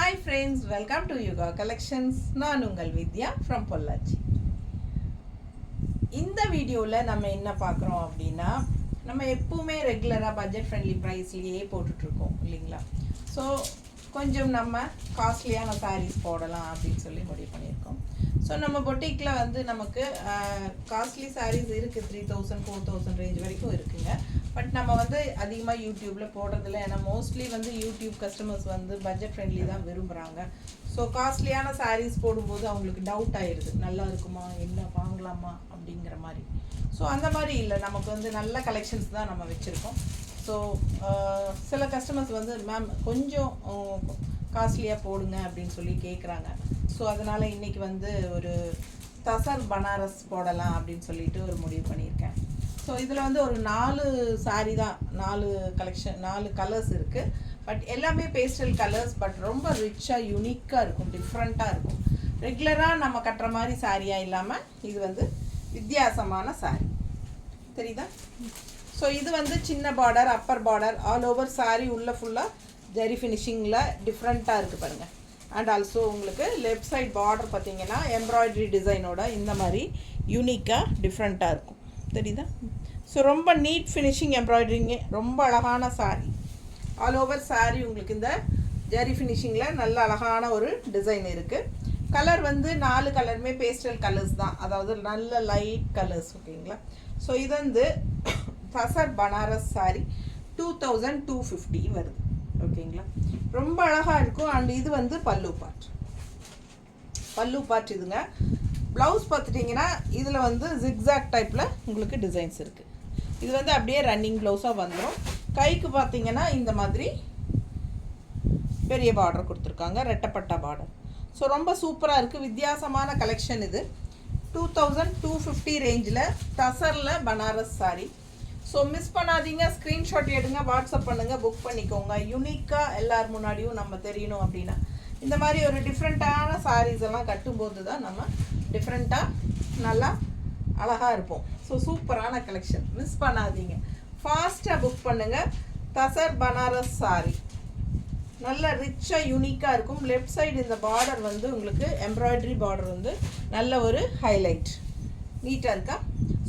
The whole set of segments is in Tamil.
Hi friends, welcome to Yuga collections. நான் உங்கள் வித்யா ஃப்ரம் பொள்ளாச்சி. இந்த வீடியோவில் நம்ம என்ன பார்க்குறோம் அப்படின்னா, நம்ம எப்பவுமே ரெகுலராக பட்ஜெட் ஃப்ரெண்ட்லி ப்ரைஸ்லேயே போட்டுட்ருக்கோம் இல்லைங்களா. ஸோ கொஞ்சம் நம்ம காஸ்ட்லியான சாரீஸ் போடலாம் அப்படின்னு சொல்லி முடிவு பண்ணியிருக்கோம். ஸோ நம்ம பொட்டிக்கில் வந்து நமக்கு காஸ்ட்லி சாரீஸ் இருக்குது, 3000 4000 ரேஞ்ச் வரைக்கும் இருக்குங்க. பட் நம்ம வந்து அதிகமாக யூடியூப்பில் போடுறதில்ல. ஏன்னா மோஸ்ட்லி வந்து யூடியூப் கஸ்டமர்ஸ் வந்து பட்ஜெட் ஃப்ரெண்ட்லி தான் விரும்புகிறாங்க. ஸோ காஸ்ட்லியான சாரீஸ் போடும்போது அவங்களுக்கு டவுட் ஆயிடுது, நல்லா இருக்குமா, என்ன வாங்கலாமா அப்படிங்கிற மாதிரி. ஸோ அந்த மாதிரி இல்லை, நமக்கு வந்து நல்ல கலெக்ஷன்ஸ் தான் நம்ம வச்சுருக்கோம். ஸோ சில கஸ்டமர்ஸ் வந்து மேம் கொஞ்சம் காஸ்ட்லியாக போடுங்க அப்படின்னு சொல்லி கேட்குறாங்க. ஸோ அதனால் இன்றைக்கி வந்து ஒரு தசர் பனாரஸ் போடலாம் அப்படின்னு சொல்லிட்டு ஒரு முடிவு பண்ணியிருக்கேன். ஸோ இதில் வந்து ஒரு 4 சாரீ தான், 4 கலெக்ஷன், 4 கலர்ஸ் இருக்குது. பட் எல்லாமே பேஸ்டல் கலர்ஸ், பட் ரொம்ப ரிச்சாக யூனிக்காக இருக்கும், டிஃப்ரெண்ட்டாக இருக்கும். ரெகுலராக நம்ம கட்டுற மாதிரி சாரியாக இல்லாமல் இது வந்து வித்தியாசமான சாரீ, தெரியுதா? ஸோ இது வந்து சின்ன border, Appar border, all over sari உள்ள ஃபுல்லாக ஜரி ஃபினிஷிங்கில் டிஃப்ரெண்ட்டாக இருக்குது பாருங்கள். அண்ட் ஆல்சோ உங்களுக்கு லெஃப்ட் சைட் பார்டர் பார்த்தீங்கன்னா எம்ப்ராய்டரி டிசைனோட இந்த மாதிரி யூனிக்காக டிஃப்ரெண்ட்டாக இருக்கும், தெரியுதா? ஸோ ரொம்ப நீட் ஃபினிஷிங் எம்ப்ராய்டரிங்கு, ரொம்ப அழகான சாரீ. ஆல் ஓவர் சாரீ உங்களுக்கு இந்த ஜரி ஃபினிஷிங்கில் நல்ல அழகான ஒரு டிசைன் இருக்குது. கலர் வந்து 4 கலருமே பேஸ்டல் கலர்ஸ் தான், அதாவது நல்ல லைட் கலர்ஸ், ஓகேங்களா. ஸோ இது வந்து தசர் பனாரஸ் சாரீ 2250 வருது, ஓகேங்களா. ரொம்ப அழகாக இருக்கும். அண்ட் இது வந்து பல்லு பார்ட் இதுங்க. ப்ளவுஸ் பார்த்துட்டிங்கன்னா இதில் வந்து ஜிக்ஸாக் டைப்பில் உங்களுக்கு டிசைன்ஸ் இருக்குது. இது வந்து அப்படியே ரன்னிங் ப்ளவுஸாக வந்துடும். கைக்கு பார்த்தீங்கன்னா இந்த மாதிரி பெரிய பார்டர் கொடுத்துருக்காங்க, ரெட்டப்பட்டா பார்டர். ஸோ ரொம்ப சூப்பராக இருக்குது, வித்தியாசமான கலெக்ஷன் இது. 2250 ரேஞ்சில் தசரில் பனாரஸ் சாரீ. ஸோ மிஸ் பண்ணாதீங்க, ஸ்க்ரீன்ஷாட் எடுங்க, வாட்ஸ்அப் பண்ணுங்கள், புக் பண்ணிக்கோங்க. யூனிக்காக எல்லார் முன்னாடியும் நம்ம தெரியணும் அப்படின்னா இந்த மாதிரி ஒரு டிஃப்ரெண்ட்டான சாரீஸ் எல்லாம் கட்டும்போது தான் நம்ம டிஃப்ரெண்ட்டாக நல்லா அழகாக இருப்போம். ஸோ சூப்பரான கலெக்ஷன், மிஸ் பண்ணாதீங்க, ஃபாஸ்ட்டாக புக் பண்ணுங்கள். தசர் பனாரஸ் சாரீ நல்ல ரிச்சாக யூனிக்காக இருக்கும். லெஃப்ட் சைடு இந்த பார்டர் வந்து உங்களுக்கு எம்ப்ராய்டரி பார்டர் வந்து நல்ல ஒரு ஹைலைட், நீட்டாக இருக்கா.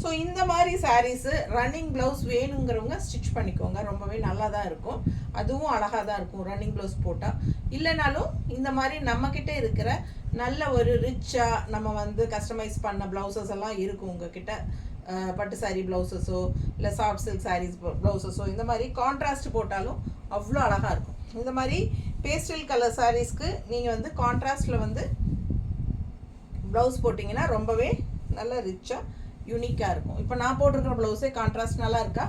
ஸோ இந்த மாதிரி சாரீஸு ரன்னிங் ப்ளவுஸ் வேணுங்கிறவங்க ஸ்டிச் பண்ணிக்கோங்க, ரொம்பவே நல்லா தான் இருக்கும். அதுவும் அழகாக தான் இருக்கும் ரன்னிங் ப்ளவுஸ் போட்டால். இல்லைனாலும் இந்த மாதிரி நம்மக்கிட்ட இருக்கிற நல்ல ஒரு ரிச்சாக நம்ம வந்து கஸ்டமைஸ் பண்ண ப்ளவுசஸ் எல்லாம் இருக்கும் உங்ககிட்ட. பட்டு சாரீ ப்ளவுசஸோ இல்லை சாஃப்ட் சில்க் சாரீஸ் ப்ளவுசஸோ இந்த மாதிரி கான்ட்ராஸ்ட் போட்டாலும் அவ்வளோ அழகாக இருக்கும். இந்த மாதிரி பேஸ்டல் கலர் சாரீஸ்க்கு நீங்கள் வந்து கான்ட்ராஸ்டில் வந்து ப்ளவுஸ் போட்டிங்கன்னா ரொம்பவே நல்ல ரிச்சாக யூனிக்காக இருக்கும். இப்போ நான் போட்டிருக்கிற ப்ளவுஸே கான்ட்ராஸ்ட் நல்லா இருக்கா?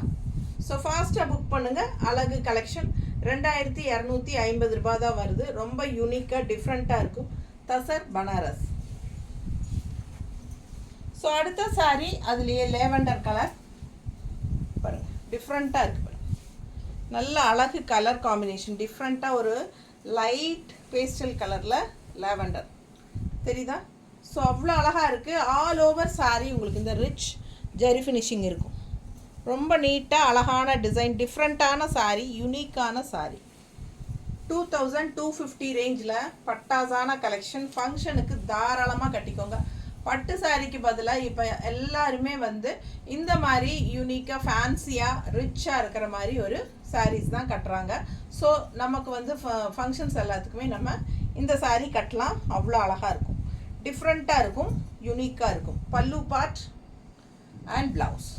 ஸோ ஃபாஸ்ட்டாக புக் பண்ணுங்கள். அழகு கலெக்ஷன் 2250 ரூபாய் தான் வருது. ரொம்ப யூனிக்காக டிஃப்ரெண்ட்டாக இருக்கும் தசர் பனாரஸ். ஸோ அடுத்த சாரீ அதுலேயே லேவண்டர் கலர் பாருங்கள், டிஃப்ரெண்ட்டாக இருக்குது பாருங்கள். நல்ல அழகு கலர் காம்பினேஷன், டிஃப்ரெண்ட்டாக ஒரு லைட் பேஸ்டல் கலரில் லேவண்டர், தெரியுதா? ஸோ அவ்வளோ அழகாக இருக்குது. ஆல் ஓவர் சாரீ உங்களுக்கு இந்த ரிச் ஜெரி ஃபினிஷிங் இருக்கும். ரொம்ப நீட்டாக அழகான டிசைன், டிஃப்ரெண்ட்டான சாரீ, யூனிக்கான சாரீ. 2250 ரேஞ்சில் பட்டாசான கலெக்ஷன். ஃபங்க்ஷனுக்கு தாராளமாக கட்டிக்கோங்க. பட்டு சாரிக்கு பதிலாக இப்போ எல்லாருமே வந்து இந்த மாதிரி யூனிக்காக ஃபேன்சியாக ரிச்சாக இருக்கிற மாதிரி ஒரு சாரீஸ் தான் கட்டுறாங்க. ஸோ நமக்கு வந்து ஃபங்க்ஷன்ஸ் எல்லாத்துக்குமே நம்ம இந்த சாரீ கட்டலாம். அவ்வளோ அழகாக இருக்கும், டிஃப்ரெண்ட்டாக இருக்கும், யூனிக்காக இருக்கும். பல்லு பார்ட் அண்ட் ப்ளவுஸ்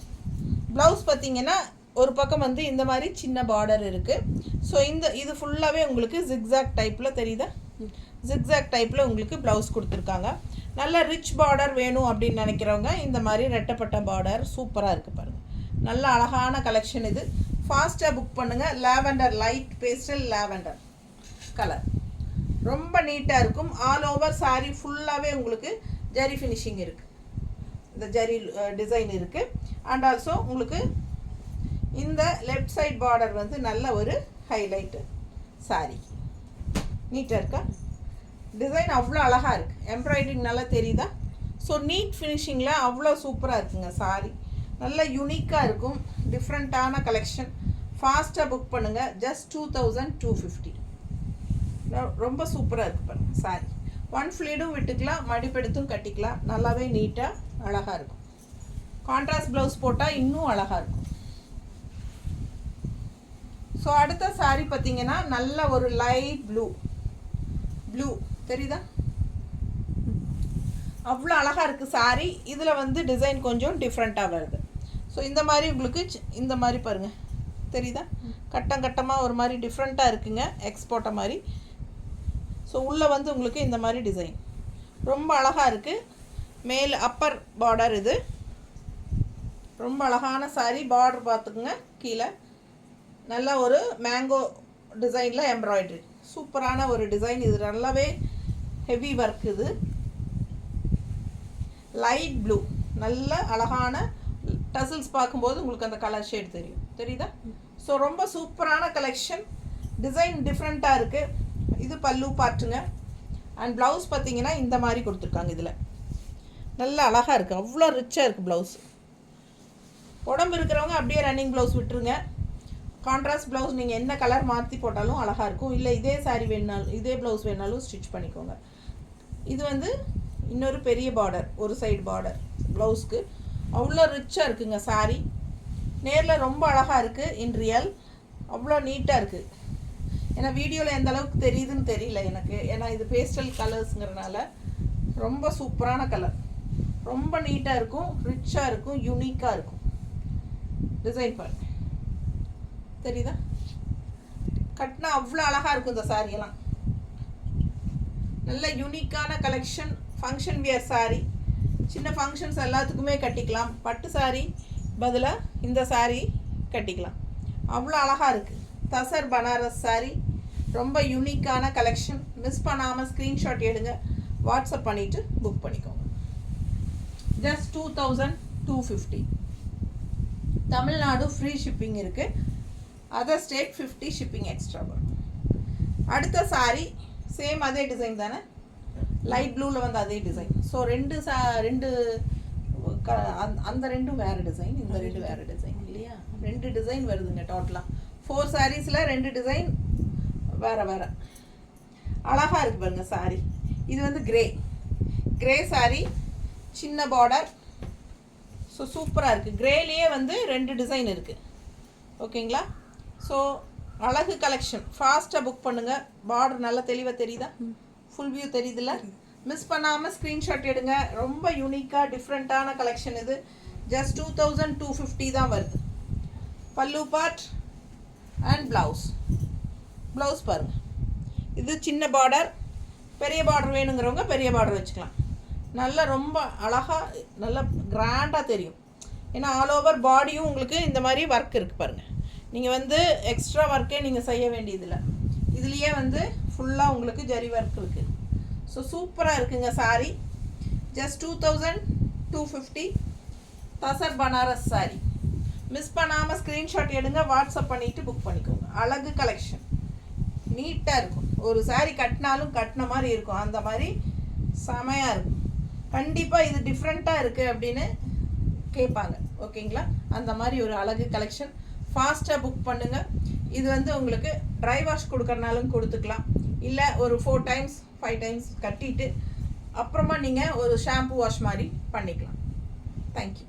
பார்த்தீங்கன்னா ஒரு பக்கம் வந்து இந்த மாதிரி சின்ன பார்டர் இருக்குது. ஸோ இது ஃபுல்லாகவே உங்களுக்கு ஜிக்ஸாக் டைப்பில், தெரியுதா? ஜிக்ஸாக் டைப்பில் உங்களுக்கு ப்ளவுஸ் கொடுத்துருக்காங்க. நல்ல ரிச் பார்டர் வேணும் அப்படின்னு நினைக்கிறவங்க இந்த மாதிரி ரெட்டப்பட்ட பார்டர் சூப்பராக இருக்குது பாருங்கள். நல்ல அழகான கலெக்ஷன் இது. ஃபாஸ்ட்டாக புக் பண்ணுங்கள். Lavender, light pastel lavender colour ரொம்ப நீட்டாக இருக்கும். ஆல் ஓவர் சாரீ ஃபுல்லாகவே உங்களுக்கு ஜரி ஃபினிஷிங் இருக்குது, இந்த ஜரி டிசைன் இருக்குது. அண்ட் ஆல்சோ உங்களுக்கு இந்த லெஃப்ட் சைட் பார்டர் வந்து நல்ல ஒரு ஹைலைட்டு சாரீ, நீட்டாக இருக்கா? டிசைன் அவ்வளோ அழகாக இருக்குது, எம்ப்ராய்டரிங் நல்லா தெரியுதா? ஸோ நீட் ஃபினிஷிங்கில் அவ்வளோ சூப்பராக இருக்குங்க சாரீ. நல்ல யூனிக்காக இருக்கும், டிஃப்ரெண்ட்டான கலெக்ஷன். ஃபாஸ்ட்டாக புக் பண்ணுங்கள். ஜஸ்ட் 2250. ரொம்ப சூப்பராக இருக்குது பாருங்க சாரி. ஒன் ஃப்ளீடும் விட்டுக்கலாம், மடிப்பெடுத்தும் கட்டிக்கலாம். நல்லாவே நீட்டாக அழகாக இருக்கும். கான்ட்ராஸ்ட் ப்ளவுஸ் போட்டால் இன்னும் அழகாக இருக்கும். ஸோ அடுத்த சாரீ பார்த்தீங்கன்னா நல்ல ஒரு லைட் ப்ளூ தெரியுதா, அவ்வளோ அழகாக இருக்குது சாரீ. இதில் வந்து டிசைன் கொஞ்சம் டிஃப்ரெண்ட்டாக வருது. ஸோ இந்த மாதிரி உங்களுக்கு இந்த மாதிரி பாருங்கள் தெரியுதா, கட்டம் கட்டமாக ஒரு மாதிரி டிஃப்ரெண்ட்டாக இருக்குங்க, எக்ஸ்போர்ட்டை மாதிரி. ஸோ உள்ளே வந்து உங்களுக்கு இந்த மாதிரி டிசைன் ரொம்ப அழகாக இருக்குது. மேல் அப்பர் பார்டர் இது ரொம்ப அழகான சாரீ. பார்டர் பார்த்துக்குங்க, கீழே நல்ல ஒரு மேங்கோ டிசைனில் எம்ப்ராய்டரி, சூப்பரான ஒரு டிசைன். இது நல்லாவே ஹெவி ஒர்க். இது லைட் ப்ளூ, நல்ல அழகான டசில்ஸ் பார்க்கும்போது உங்களுக்கு அந்த கலர் ஷேட் தெரியுதா. ஸோ ரொம்ப சூப்பரான கலெக்ஷன், டிசைன் டிஃப்ரெண்ட்டாக இருக்குது. இது பல்லு பார்ட்டுங்க. அண்ட் ப்ளவுஸ் பார்த்தீங்கன்னா இந்த மாதிரி கொடுத்துருக்காங்க. இதில் நல்லா அழகாக இருக்குது, அவ்வளோ ரிச்சாக இருக்குது ப்ளவுஸ். உடம்பு இருக்கிறவங்க அப்படியே ரன்னிங் ப்ளவுஸ் விட்டுருங்க. கான்ட்ராஸ்ட் ப்ளவுஸ் நீங்கள் என்ன கலர் மாற்றி போட்டாலும் அழகாக இருக்கும். இல்லை இதே சாரீ வேணாலும், இதே ப்ளவுஸ் வேணாலும் ஸ்டிச் பண்ணிக்கோங்க. இது வந்து இன்னொரு பெரிய பார்டர், ஒரு சைடு பார்டர் ப்ளவுஸ்க்கு. அவ்வளோ ரிச்சாக இருக்குங்க சாரீ. நேரில் ரொம்ப அழகாக இருக்குது, இன் ரியல் அவ்வளோ நீட்டாக இருக்குது. ஏன்னா வீடியோவில் எந்த அளவுக்கு தெரியுதுன்னு தெரியல எனக்கு, ஏன்னா இது பேஸ்டல் கலர்ஸுங்கிறனால. ரொம்ப சூப்பரான கலர், ரொம்ப நீட்டாக இருக்கும், ரிச்சாக இருக்கும், யூனிக்காக இருக்கும். டிசைன் பாருங்க தெரியுதா, கட்டினா அவ்வளோ அழகாக இருக்கும் இந்த சாரியெல்லாம். நல்ல யூனிக்கான கலெக்ஷன், ஃபங்க்ஷன் வியர் சாரீ. சின்ன ஃபங்க்ஷன்ஸ் எல்லாத்துக்குமே கட்டிக்கலாம். பட்டு சாரீ பதிலாக இந்த சாரீ கட்டிக்கலாம், அவ்வளோ அழகாக இருக்குது. தசர் பனாரஸ் சாரீ, ரொம்ப யூனிக்கான கலெக்ஷன். மிஸ் பண்ணாமல் ஸ்க்ரீன்ஷாட் எடுங்க, வாட்ஸ்அப் பண்ணிவிட்டு புக் பண்ணிக்கோங்க. ஜஸ்ட் 2250. தமிழ்நாடு ஃப்ரீ ஷிப்பிங் இருக்குது, அதர் ஸ்டேட் 50 ஷிப்பிங் எக்ஸ்ட்ரா வரும். அடுத்த சாரீ சேம் அதே டிசைன் தானே, லைட் ப்ளூவில் வந்து அதே டிசைன். ஸோ அந்த ரெண்டும் வேறு டிசைன், இந்த ரெண்டு வேறு டிசைன் இல்லையா. 2 டிசைன் வருதுங்க டோட்டலாக. 4 சாரீஸில் 2 டிசைன் வேறு அழகாக இருக்குது பாருங்க சாரீ. இது வந்து கிரே சாரீ, சின்ன பார்டர். ஸோ சூப்பராக இருக்குது. கிரேலேயே வந்து 2 டிசைன் இருக்குது, ஓகேங்களா. ஸோ அழகு கலெக்ஷன், ஃபாஸ்ட்டாக புக் பண்ணுங்கள். பார்டர் நல்லா தெளிவாக தெரியுதா, ஃபுல் வியூ தெரியுதுல்ல. மிஸ் பண்ணாமல் ஸ்க்ரீன்ஷாட் எடுங்க. ரொம்ப யூனிக்காக டிஃப்ரெண்ட்டான கலெக்ஷன் இது. ஜஸ்ட் 2250 தான் வருது. பல்லு பார்ட் அண்ட் ப்ளவுஸ் பாருங்கள். இது சின்ன பார்டர், பெரிய பார்டர் வேணுங்கிறவங்க பெரிய பார்டர் வச்சுக்கலாம். நல்லா ரொம்ப அழகாக நல்லா கிராண்டாக தெரியும். ஏன்னா ஆல் ஓவர் பாடியும் உங்களுக்கு இந்த மாதிரி ஒர்க் இருக்குது பாருங்கள். நீங்கள் வந்து எக்ஸ்ட்ரா ஒர்க்கே நீங்கள் செய்ய வேண்டியதில்லை. இதுலேயே வந்து ஃபுல்லாக உங்களுக்கு ஜரி ஒர்க் இருக்குது. ஸோ சூப்பராக இருக்குங்க சாரீ. ஜஸ்ட் 2250 தசர் பனாரஸ் சாரீ. மிஸ் பண்ணாமல் ஸ்க்ரீன்ஷாட் எடுங்க, வாட்ஸ்அப் பண்ணிவிட்டு புக் பண்ணிக்கோங்க. அழகு கலெக்ஷன், நீட்டாக இருக்கும். ஒரு சாரீ கட்டினாலும் கட்டின மாதிரி இருக்கும், அந்த மாதிரி செமையாக இருக்கும். கண்டிப்பாக இது டிஃப்ரெண்ட்டாக இருக்குது அப்படின்னு கேட்பாங்க, ஓகேங்களா. அந்த மாதிரி ஒரு அழகு கலெக்ஷன். ஃபாஸ்ட்டாக புக் பண்ணுங்கள். இது வந்து உங்களுக்கு ட்ரை வாஷ் கொடுக்கறனாலும் கொடுத்துக்கலாம், இல்லை ஒரு 4 times 5 times கட்டிட்டு அப்புறமா நீங்கள் ஒரு ஷாம்பு வாஷ் மாதிரி பண்ணிக்கலாம். தேங்க்யூ.